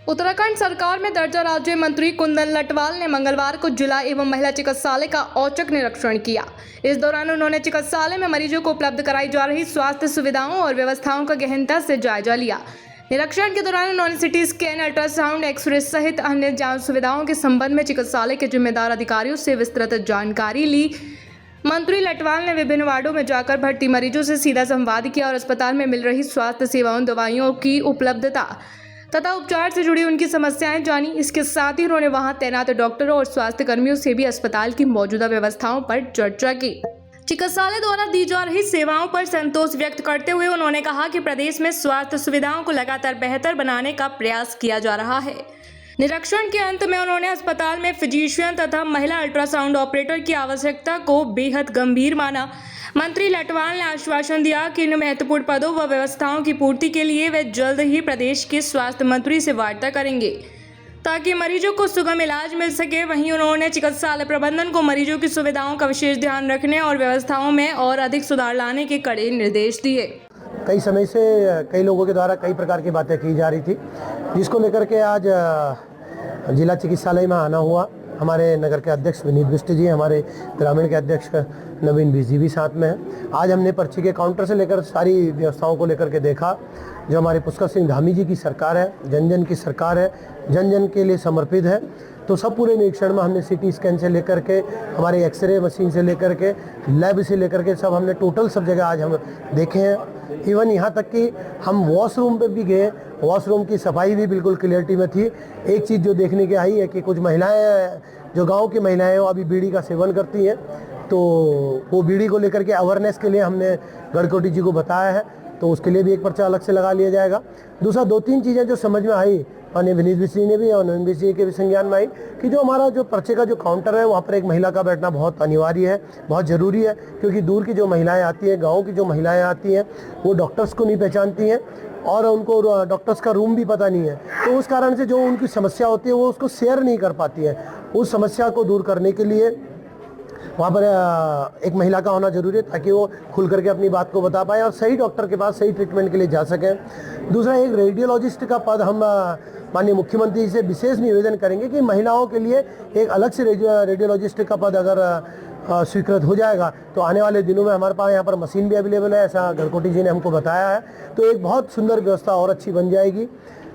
उत्तराखंड सरकार में दर्जा राज्य मंत्री कुंदन लटवाल ने मंगलवार को जिला एवं महिला चिकित्सालय का औचक निरीक्षण किया। इस दौरान उन्होंने चिकित्सालय में मरीजों को उपलब्ध कराई जा रही स्वास्थ्य सुविधाओं और व्यवस्थाओं का गहनता से जायजा लिया। निरीक्षण के दौरान उन्होंने सिटी स्कैन, अल्ट्रासाउंड, एक्सरे सहित अन्य जांच सुविधाओं के संबंध में चिकित्सालय के जिम्मेदार अधिकारियों से विस्तृत जानकारी ली। मंत्री लटवाल ने विभिन्न वार्डों में जाकर भर्ती मरीजों से सीधा संवाद किया और अस्पताल में मिल रही स्वास्थ्य सेवाओं, दवाइयों की उपलब्धता तथा उपचार से जुड़ी उनकी समस्याएं जानी। इसके साथ ही उन्होंने वहां तैनात डॉक्टरों और स्वास्थ्य कर्मियों से भी अस्पताल की मौजूदा व्यवस्थाओं पर चर्चा की। चिकित्सालय द्वारा दी जा रही सेवाओं पर संतोष व्यक्त करते हुए उन्होंने कहा कि प्रदेश में स्वास्थ्य सुविधाओं को लगातार बेहतर बनाने का प्रयास किया जा रहा है। निरीक्षण के अंत में उन्होंने अस्पताल में फिजिशियन तथा महिला अल्ट्रासाउंड ऑपरेटर की आवश्यकता को बेहद गंभीर माना। मंत्री लटवाल ने आश्वासन दिया कि इन महत्वपूर्ण पदों व व्यवस्थाओं की पूर्ति के लिए वे जल्द ही प्रदेश के स्वास्थ्य मंत्री से वार्ता करेंगे ताकि मरीजों को सुगम इलाज मिल सके। वहीं उन्होंने चिकित्सालय प्रबंधन को मरीजों की सुविधाओं का विशेष ध्यान रखने और व्यवस्थाओं में और अधिक सुधार लाने के कड़े निर्देश दिए। कई समय से कई लोगों के द्वारा कई प्रकार की बातें की जा रही थी, जिसको लेकर के आज जिला चिकित्सालय में आना हुआ। हमारे नगर के अध्यक्ष विनीत बिष्ट जी, हमारे ग्रामीण के अध्यक्ष नवीन बीजी भी साथ में हैं। आज हमने पर्ची के काउंटर से लेकर सारी व्यवस्थाओं को लेकर के देखा। जो हमारे पुष्कर सिंह धामी जी की सरकार है, जन जन की सरकार है, जन जन के लिए समर्पित है। तो सब पूरे निरीक्षण में हमने सीटी स्कैन से लेकर के हमारे एक्सरे मशीन से लेकर के लैब से लेकर के सब हमने टोटल सब जगह आज हम देखे हैं। इवन यहाँ तक कि हम वॉशरूम पे भी गए, वॉशरूम की सफाई भी बिल्कुल क्लियरिटी में थी। एक चीज़ जो देखने की आई है कि कुछ महिलाएं, जो गांव की महिलाएं वो अभी बीड़ी का सेवन करती हैं, तो वो बीड़ी को लेकर के अवेयरनेस के लिए हमने गढ़कोटी जी को बताया है, तो उसके लिए भी एक पर्चा अलग से लगा लिया जाएगा। दूसरा, 2-3 चीज़ें जो समझ में आई माननीय विनीत बिष्ट ने भी और नवीन बिष्ट के भी संज्ञान में आई कि जो हमारा जो पर्चे का जो काउंटर है वहाँ पर एक महिला का बैठना बहुत अनिवार्य है, बहुत ज़रूरी है। क्योंकि दूर की जो महिलाएं आती हैं, गांव की जो महिलाएं आती हैं, वो डॉक्टर्स को नहीं पहचानती हैं और उनको डॉक्टर्स का रूम भी पता नहीं है। तो उस कारण से जो उनकी समस्या होती है वो उसको शेयर नहीं कर पाती है। उस समस्या को दूर करने के लिए वहाँ पर एक महिला का होना जरूरी है, ताकि वो खुल करके अपनी बात को बता पाए और सही डॉक्टर के पास सही ट्रीटमेंट के लिए जा सकें। दूसरा, एक रेडियोलॉजिस्ट का पद हम माननीय मुख्यमंत्री से विशेष निवेदन करेंगे कि महिलाओं के लिए एक अलग से रेडियोलॉजिस्ट का पद अगर स्वीकृत हो जाएगा तो आने वाले दिनों में हमारे पास यहाँ पर मशीन भी अवेलेबल है, ऐसा गढ़कोटी जी ने हमको बताया है। तो एक बहुत सुंदर व्यवस्था और अच्छी बन जाएगी।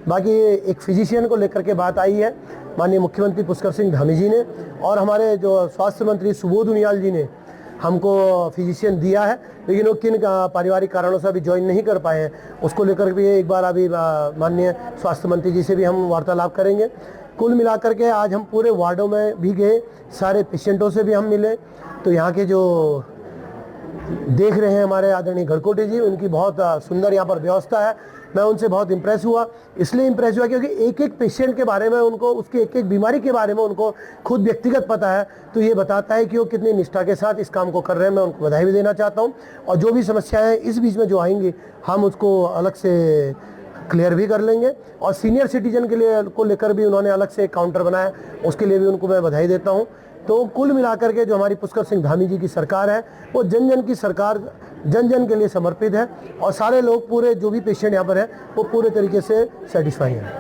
बाकी एक फिजिशियन को लेकर के बात आई है माननीय मुख्यमंत्री पुष्कर सिंह धामी जी ने, और हमारे जो स्वास्थ्य मंत्री सुबोध उनियाल जी ने हमको फिजिशियन दिया है, लेकिन वो किन पारिवारिक कारणों से अभी ज्वाइन नहीं कर पाए हैं, उसको लेकर भी एक बार अभी माननीय स्वास्थ्य मंत्री जी से भी हम वार्तालाप करेंगे। कुल मिलाकर के आज हम पूरे वार्डों में भी गए, सारे पेशेंटों से भी हम मिले। तो यहाँ के जो देख रहे हैं हमारे आदरणीय गढ़कोटी जी, उनकी बहुत सुंदर यहाँ पर व्यवस्था है। मैं उनसे बहुत इम्प्रेस हुआ, इसलिए इम्प्रेस हुआ क्योंकि एक एक पेशेंट के बारे में उनको, उसकी एक एक बीमारी के बारे में उनको खुद व्यक्तिगत पता है। तो ये बताता है कि वो कितनी निष्ठा के साथ इस काम को कर रहे हैं। मैं उनको बधाई भी देना चाहता हूँ, और जो भी समस्याएं इस बीच में जो आएंगी हम उसको अलग से क्लियर भी कर लेंगे। और सीनियर सिटीजन के लिए को लेकर भी उन्होंने अलग से काउंटर बनाया, उसके लिए भी उनको मैं बधाई देता हूँ। तो कुल मिलाकर के जो हमारी पुष्कर सिंह धामी जी की सरकार है वो जन जन की सरकार, जन जन के लिए समर्पित है, और सारे लोग, पूरे जो भी पेशेंट यहाँ पर है वो पूरे तरीके से सेटिस्फाई हैं।